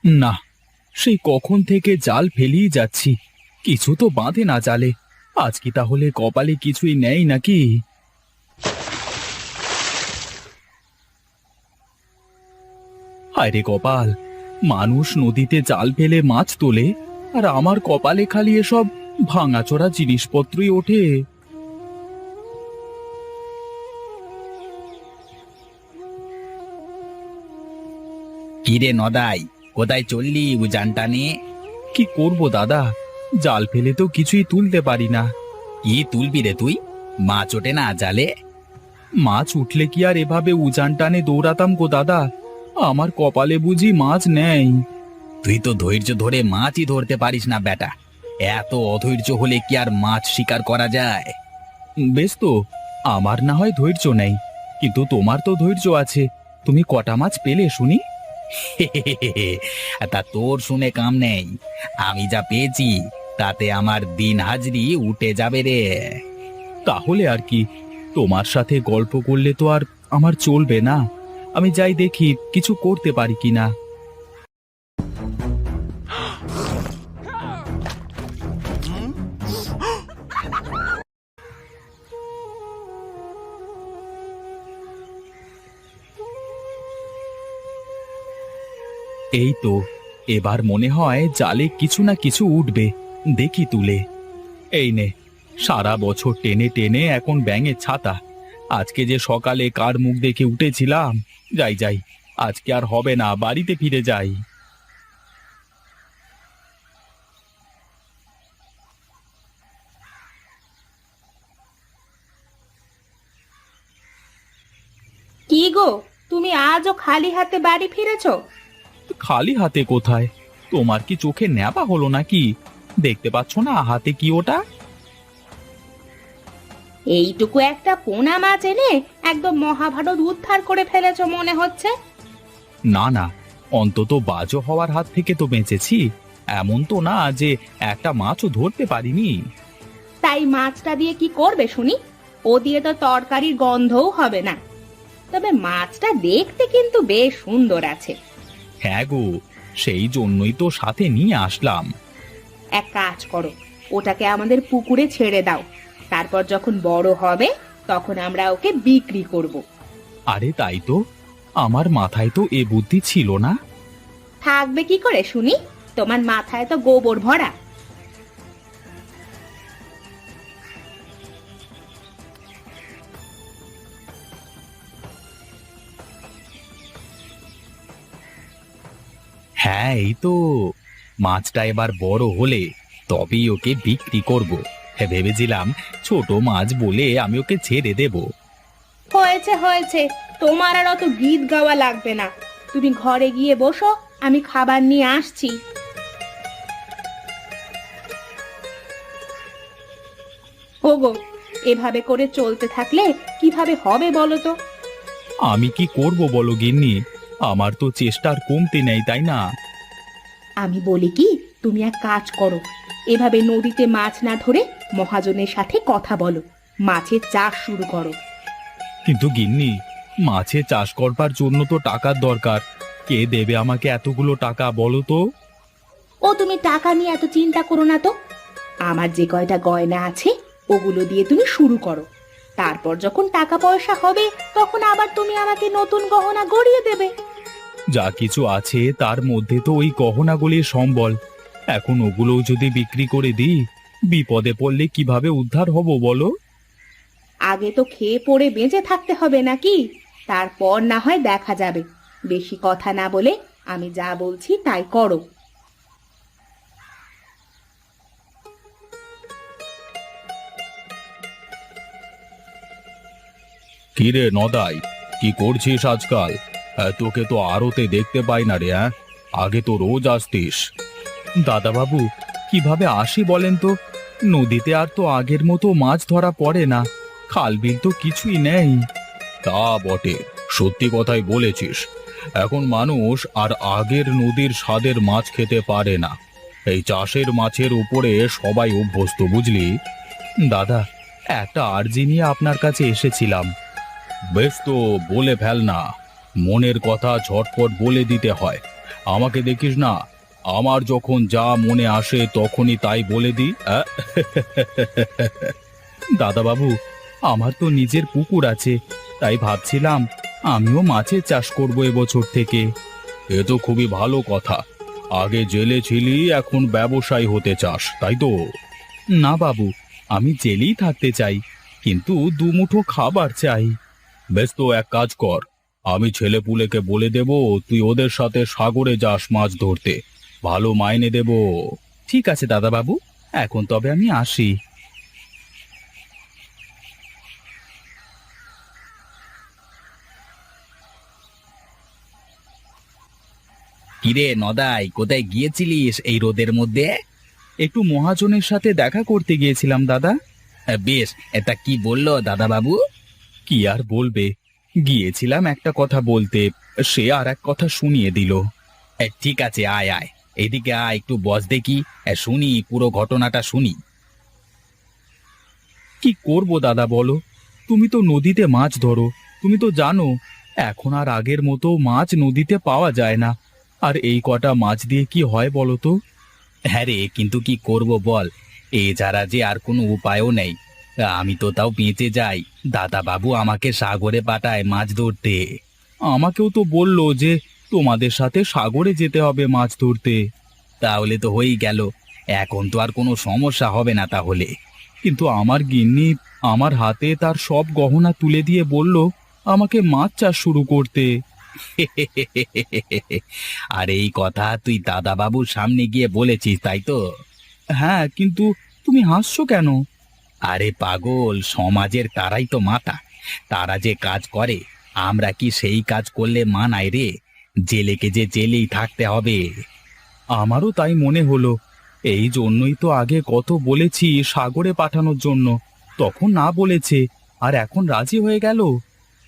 না, সেই কখন থেকে জাল ফেলিয়ে যাচ্ছি, কিছু তো বাঁধে না জালে। আজ কি তাহলে কপালে কিছুই নেই নাকি? হায় রে কপাল, মানুষ নদীতে জাল ফেলে মাছ তোলে, আর আমার কপালে খালি এসব ভাঙাচোরা জিনিসপত্রই ওঠে। কিরে নদাই, কোথায় চললি উজান টানে? কি করব দাদা, জাল ফেলে তো কিছুই তুলতে পারি না। কি তুলবি রে তুই? মাছ ওঠে না জালে? মাছ উঠলে কি আর এভাবে উজান টানে দৌড়াতাম গো দাদা? আমার কপালে বুঝি মাছ নেই। তুই তো ধৈর্য ধরে মাছই ধরতে পারিস না বেটা। এত অধৈর্য হলে কি আর মাছ শিকার করা যায়? বেশ তো, আমার না হয় ধৈর্য নেই, কিন্তু তোমার তো ধৈর্য আছে। তুমি কটা মাছ পেলে শুনি? তা তোর শুনে কাম নেই। আমি যা পেয়েছি তাতে আমার দিন হাজরি উঠে যাবে রে। তাহলে আর কি, তোমার সাথে গল্প করলে তো আর আমার চলবে না। আমি যাই দেখি কিছু করতে পারি কিনা। এই তো, এবার মনে হয় জালে কিছু না কিছু উঠবে। দেখি তুলে। এই নে, সারা বছর টেনে টেনে এখন ব্যাঙের ছাতা। আজকে যে সকালে কার মুখ দেখে উঠেছিলাম। যাই যাই, আজকে আর হবে না, বাড়িতে ফিরে যাই। কি গো, তুমি আজও খালি হাতে বাড়ি ফিরেছো? খালি হাতে কোথায়? তোমার কি চোখে ন্যাপা হলো নাকি? দেখতে পাচ্ছ না হাতে কি ওটা? এইটুকু একটা পোনা মাছ এনে একদম মহাভারত উদ্ধার করে ফেলেছো মনে হচ্ছে। না না, অন্তত বাজো হওয়ার হাত থেকে তো বেঁচেছি। এমন তো না যে একটা মাছও ধরতে পারিনি। তাই মাছটা দিয়ে কি করবে শুনি? ও দিয়ে তো তরকারির গন্ধও হবে না। তবে মাছটা দেখতে কিন্তু বেশ সুন্দর আছে। হ্যাঁ গো, সেই জন্যই তো সাথে নিয়ে আসলাম। এক কাজ করো, ওটাকে আমাদের পুকুরে ছেড়ে দাও। তারপর যখন বড় হবে তখন আমরা ওকে বিক্রি করব। আরে তাই তো, আমার মাথায় তো এ বুদ্ধি ছিল না। থাকবে কি করে শুনি? তোমার মাথায় তো গোবর ভরা। হ্যাঁ এই তো, মাছটা এবার বড় হলে তবেই ওকে বিক্রি করব। হ্যাঁ, ভেবেছিলাম ছোট মাছ বলে আমি ওকে ছেড়ে দেব। হয়েছে হয়েছে, তোমার আর অত গীত গাওয়া লাগবে না। তুমি ঘরে গিয়ে বসো, আমি খাবার নিয়ে আসছি। ওগো, এভাবে করে চলতে থাকলে কিভাবে হবে বলো তো? আমি কি করব বলো গিন্নি? আমার তো চেষ্টার কমতি নেই, তাই না? আমি বলি কি, তুমি এক কাজ করো, এভাবে নদীতে মাছ না ধরে মহাজনের সাথে কথা বলো, মাছের চাষ শুরু করো। কিন্তু গিন্নি, মাছে চাষ করবার জন্য তো টাকার দরকার। কে দেবে আমাকে এতগুলো টাকা বলো তো? ও তুমি টাকা নিয়ে এত চিন্তা করো না তো। আমার যে কয়টা গয়না আছে ওগুলো দিয়ে তুমি শুরু করো। তারপর যখন টাকা পয়সা হবে তখন আবার তুমি আমাকে নতুন গহনা গড়িয়ে দেবে। যা কিছু আছে তার মধ্যে তো ওই গহনাগুলির সম্বল। এখন ওগুলোও যদি বিক্রি করে দিই, বিপদে পড়লে কিভাবে উদ্ধার হব বলো? আগে তো খেয়ে পড়ে বেঁচে থাকতে হবে নাকি? তারপর না হয় দেখা যাবে। বেশি কথা না বলে আমি যা বলছি তাই করো। কিরে নদাই, কি করছিস আজকাল? তোকে তো আড়তে দেখতে পাই না রে। আগে তো রোজ আসতিস। দাদাবাবু, কিভাবে আসি বলেন তো? নদীতে আর তো আগের মতো মাছ ধরা পড়ে না, খাল বিল তো কিছুই নেই। তা বটে, সত্যি কথাই বলেছিস। এখন মানুষ আর আগের নদীর স্বাদের মাছ খেতে পারে না। এই চাষের মাছের উপরে সবাই অভ্যস্ত, বুঝলি? দাদা, একটা আর্জি নিয়ে আপনার কাছে এসেছিলাম। বেশ তো, বলে ফেল না। মনের কথা ঝটপট বলে দিতে হয়, আমাকে দেখিস না, আমার যখন যা মনে আসে তখনই তাই বলে দিই। দাদাবাবু, আমার তো নিজের পুকুর আছে, তাই ভাবছিলাম আমিও মাছের চাষ করব এবছর থেকে। এ তো খুবই ভালো কথা। আগে জেলে ছিলি, এখন ব্যবসায়ী হতে চাস, তাই তো? না বাবু, আমি জেলেই থাকতে চাই, কিন্তু দুমুঠো খাবার চাই। বেশ, তো এক কাজ কর, আমি ছেলেপুলেকে বলে দেব তুই ওদের সাথে সাগরে যাস মাছ ধরতে, ভালো মাইনে দেব। ঠিক আছে দাদাবাবু, এখন তবে আমি আসি। কিরে নদাই, কোথায় গিয়েছিলিস এই রোদের মধ্যে? একটু মহাজনের সাথে দেখা করতে গিয়েছিলাম দাদা। বেশ, এটা কি বললো দাদা বাবু? কি আর বলবে, গিয়েছিলাম একটা কথা বলতে, সে আর এক কথা শুনিয়ে দিল। ঠিক আছে, আয় আয়, এদিকে আয়, একটু বস দেখি, শুনি, পুরো ঘটনাটা শুনি। কি করব দাদা বলো, তুমি তো নদীতে মাছ ধরো, তুমি তো জানো এখন আর আগের মতো মাছ নদীতে পাওয়া যায় না। আর এই কটা মাছ দিয়ে কি হয় বলো তো? হ্যাঁ রে, কিন্তু কি করব বল, এছাড়া যে আর কোনো উপায়ও নেই। আমি তো তাও বেঁচে যাই, দাদা বাবু আমাকে সাগরে পাঠায় মাছ ধরতে। আমাকেও তো বললো যে তোমাদের সাথে সাগরে যেতে হবে মাছ ধরতে। তাহলে তো হয়েই গেল, এখন তো আর কোনো সমস্যা হবে না তাহলে। কিন্তু আমার গিন্নি আমার হাতে তার সব গহনা তুলে দিয়ে বলল আমাকে মাছ চাষ শুরু করতে। আর এই কথা তুই দাদা বাবুর সামনে গিয়ে বলেছিস, তাই তো? হ্যাঁ, কিন্তু তুমি হাসছো কেন? আরে পাগল, সমাজের তারাই তো মাথা, তারা যে কাজ করে আমরা কি সেই কাজ করলে মানায় রে? জেলেকে যে জেলেই থাকতে হবে। আমারও তাই মনে হলো, এই জন্যই তো আগে কত বলেছি সাগরে পাঠানোর জন্য, তখন না বলেছে, আর এখন রাজি হয়ে গেল।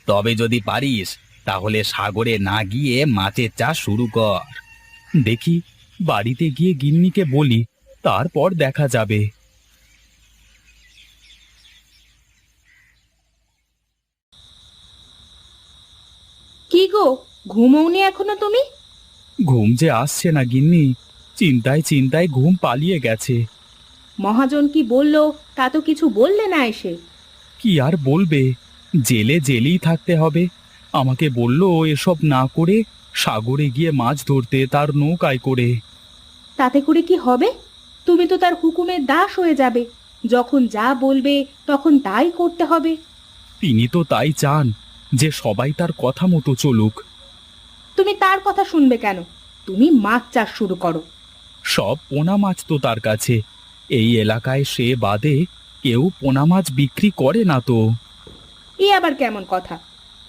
তবে যদি পারিস তাহলে সাগরে না গিয়ে মাছের চাষ শুরু কর। দেখি, বাড়িতে গিয়ে গিন্নিকে বলি, তারপর দেখা যাবে। কি গো, ঘুমোওনি এখনো তুমি? ঘুম যে আসছে না গিন্নি, চিন্তায় চিন্তায় ঘুম পালিয়ে গেছে। মহাজন কি বললো তা তো কিছু বললে না এসে? কি আর বলবে, জেলে জেলেই থাকতে হবে। আমাকে বলল এসব না করে সাগরে গিয়ে মাছ ধরতে, তার নৌকায় করে। তাতে করে কি হবে? তুমি তো তার হুকুমের দাস হয়ে যাবে, যখন যা বলবে তখন তাই করতে হবে। তিনি তো তাই চান যে সবাই তার কথা মতো চলুক। তুমি তার কথা শুনবে কেন? তুমি মাছ চাষ শুরু করো। সব পোনা মাছ তো তার কাছে, এই এলাকায় সে বাদে কেউ পোনা মাছ বিক্রি করে না তো। এ আবার কেমন কথা?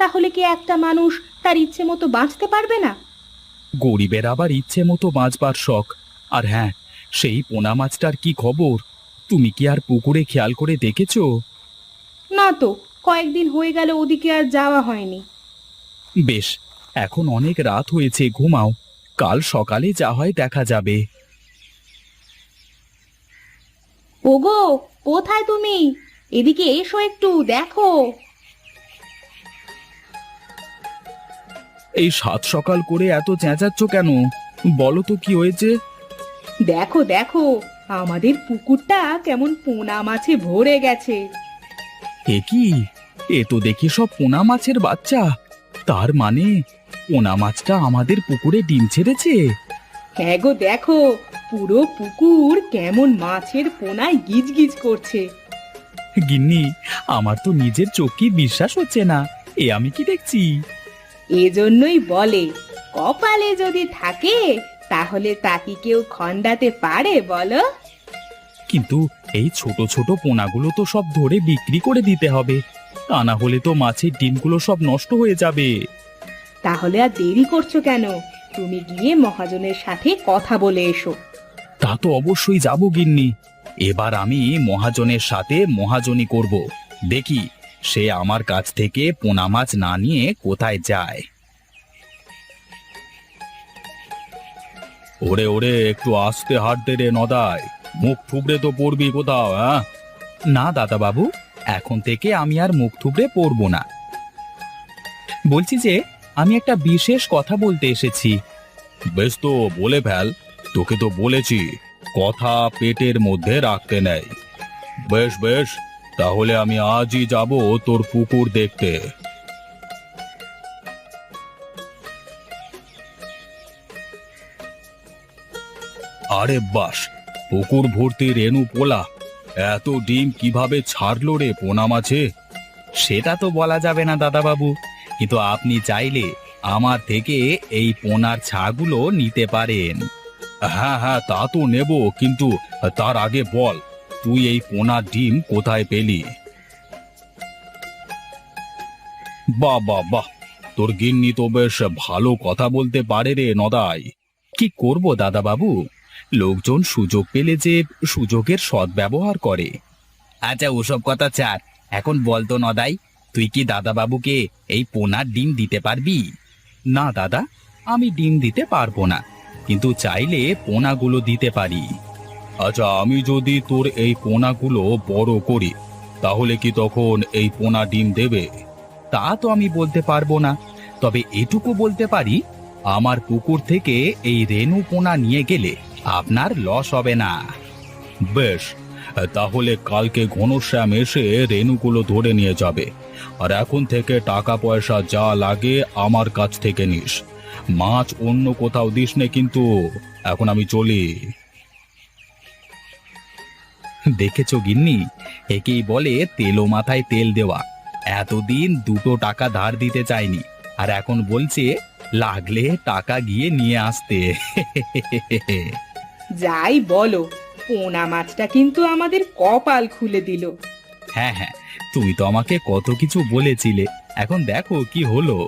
তাহলে কি একটা মানুষ তার ইচ্ছে মতো বাঁচতে পারবে না? গরিবের আবার ইচ্ছে মতো বাঁচবার শখ। আর হ্যাঁ, সেই পোনা মাছটার কি খবর? তুমি কি আর পুকুরে খেয়াল করে দেখেছো? না তো, কয়েকদিন হয়ে গেল ওদিকে আর যাওয়া হয়নি। বেশ, এখন অনেক রাত হয়েছে, ঘুমাও, কাল সকালে যা হয় দেখা যাবে। ওগো, কোথায় তুমি? এদিকে এসো, একটু দেখো। এই সাত সকাল করে এত চেঁচাচ্ছ কেন? বলো তো কি হয়েছে? দেখো দেখো, আমাদের পুকুরটা কেমন পোনা মাছে ভরে গেছে। এ কি, এ তো দেখি সব পোনা মাছের বাচ্চা। তার মানে পোনা মাছটা আমাদের পুকুরে ডিম ছেড়েছে। হ্যাঁ গো, দেখো পুরো পুকুর কেমন মাছের পোনায় গিজগিজ করছে। গিন্নি, আমার তো নিজের চোখে বিশ্বাস হচ্ছে না, এ আমি কি দেখছি? এজন্যই বলে, কপালে যদি থাকে তাহলে তা কি কেউ খণ্ডাতে পারে বলো? কিন্তু এই ছোট ছোট পোনাগুলো তো সব ধরে বিক্রি করে দিতে হবে, তা না হলে তো মাছের ডিমগুলো সব নষ্ট হয়ে যাবে। তাহলে আর দেরি করছো কেন? তুমি গিয়ে মহাজনের সাথে কথা বলে এসো। তা তো অবশ্যই যাব গিন্নি, এবার আমি মহাজনের সাথে মহাজনী করব, দেখি সে আমার কাছ থেকে পোনা মাছ না নিয়ে কোথায় যায়। ওরে ওরে, একটু আস্তে হাঁটতে রে নদাই, মুখ থুবড়ে তো পড়বি কোথাও। হ্যাঁ, না দাদা বাবু, এখন থেকে আমি আর মুখ থুবড়ে পড়বো না। বলছি যে আমি একটা বিশেষ কথা বলতে এসেছি। বেশ তো বলে ফেল, তোকে তো বলেছি কথা পেটের মধ্যে রাখতে নেই। বেশ বেশ, তাহলে আমি আজই যাব তোর পুকুর দেখতে। আরে বাস, পুকুর ভর্তি রেনু পোলা, এত ডিম কিভাবে ছাড়লো রে পোনা মাছে? সেটা তো বলা যাবে না দাদাবাবু, কিন্তু আপনি চাইলে আমার থেকে এই পোনার ছাগুলো নিতে পারেন। হ্যাঁ হ্যাঁ, তা তো নেব, কিন্তু তার আগে বল, তুই এই পোনার ডিম কোথায় পেলি? বাহ বাহ বাহ, তোর গিন্নি তো বেশ ভালো কথা বলতে পারে রে নদাই। কি করব দাদাবাবু, লোকজন সুযোগ পেলে যে সুযোগের সদ্ব্যবহার করে। আচ্ছা ওসব কথা ছাড়, এখন বলতো নদাই, তুই কি দাদাবাবুকে এই পোনার ডিম দিতে পারবি? না দাদা, আমি ডিম দিতে পারবো না, কিন্তু চাইলে পোনাগুলো দিতে পারি। আচ্ছা, আমি যদি তোর এই পোনাগুলো বড় করি, তাহলে কি তখন এই পোনা ডিম দেবে? তা তো আমি বলতে পারবো না, তবে এটুকু বলতে পারি, আমার পুকুর থেকে এই রেনু পোনা নিয়ে গেলে আপনার লস হবে না। বেশ, তাহলে কালকে ঘনশ্যাম এসে রেনুগুলো ধরে নিয়ে যাবে, আর এখন থেকে টাকা পয়সা যা লাগে আমার কাছ থেকে নিস। মাছ অন্য কোথাও দিস নে কিন্তু। এখন আমি চলি। দেখেছো গিন্নি, একেই বলে তেলো মাথায় তেল দেওয়া। এতদিন 2 টাকা ধার দিতে চাইনি, আর এখন বলছে লাগলে টাকা গিয়ে নিয়ে আসতে। যাই বলো, পোনা মাছটা কিন্তু আমাদের কপাল খুলে দিল। হ্যাঁ হ্যাঁ, তুমি তো আমাকে কত কিছু বলেছিলে, এখন দেখো কি হলো।